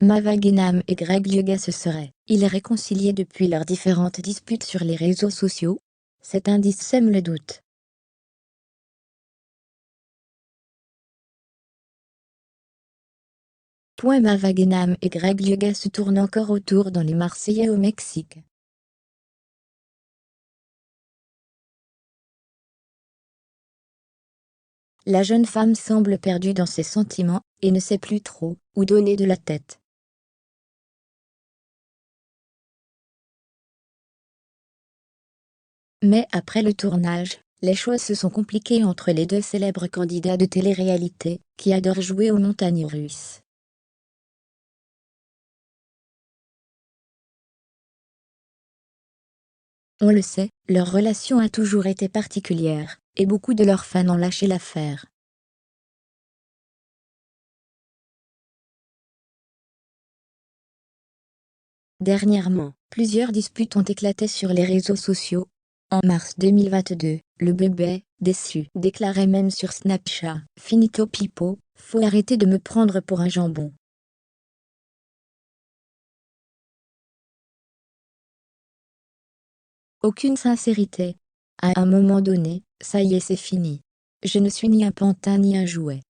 Mavagenam et Greg Lyuga se seraient-ils réconciliés depuis leurs différentes disputes sur les réseaux sociaux? Cet indice sème le doute. Mavagenam et Greg Lyuga se tournent encore autour dans les Marseillais au Mexique. La jeune femme semble perdue dans ses sentiments, et ne sait plus trop où donner de la tête. Mais après le tournage, les choses se sont compliquées entre les deux célèbres candidats de télé-réalité, qui adorent jouer aux montagnes russes. On le sait, leur relation a toujours été particulière, et beaucoup de leurs fans ont lâché l'affaire. Dernièrement, plusieurs disputes ont éclaté sur les réseaux sociaux. En mars 2022, le bébé, déçu, déclarait même sur Snapchat « Finito Pipo, faut arrêter de me prendre pour un jambon ». Aucune sincérité. À un moment donné, ça y est, c'est fini. Je ne suis ni un pantin ni un jouet.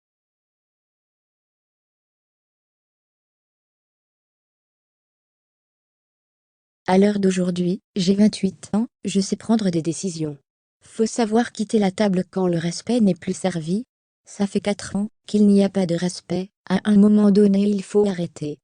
À l'heure d'aujourd'hui, j'ai 28 ans, je sais prendre des décisions. Faut savoir quitter la table quand le respect n'est plus servi. Ça fait 4 ans qu'il n'y a pas de respect, à un moment donné il faut arrêter.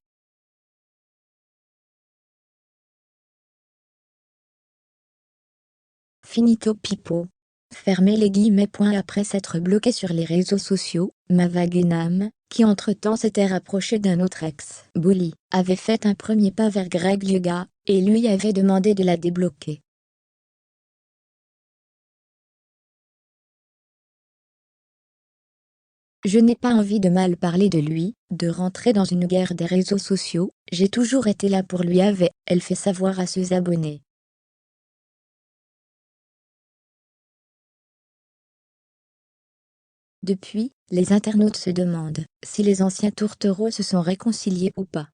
Finito Pipo. Fermez les guillemets. Après s'être bloqué sur les réseaux sociaux, Mavagenam, qui entre-temps s'était rapproché d'un autre ex-bully, avait fait un premier pas vers Greg Lyuga, et lui avait demandé de la débloquer. Je n'ai pas envie de mal parler de lui, de rentrer dans une guerre des réseaux sociaux, j'ai toujours été là pour lui, avait-elle fait savoir à ses abonnés. Depuis, les internautes se demandent si les anciens tourtereaux se sont réconciliés ou pas.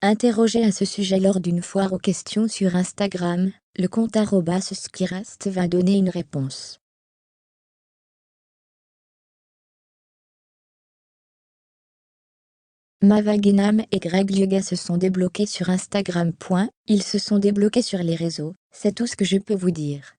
Interrogé à ce sujet lors d'une foire aux questions sur Instagram, le compte @skirest va donner une réponse. Mavagenam et Greg Lyuga se sont débloqués sur Instagram. Ils se sont débloqués sur les réseaux, c'est tout ce que je peux vous dire.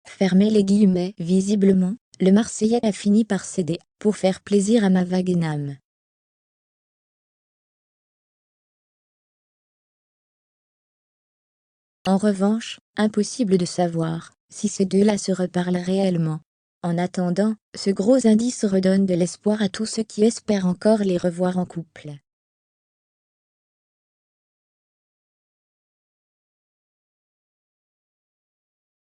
Fermez les guillemets. Visiblement, le Marseillais a fini par céder, pour faire plaisir à Mavagenam. En revanche, impossible de savoir si ces deux-là se reparlent réellement. En attendant, ce gros indice redonne de l'espoir à tous ceux qui espèrent encore les revoir en couple.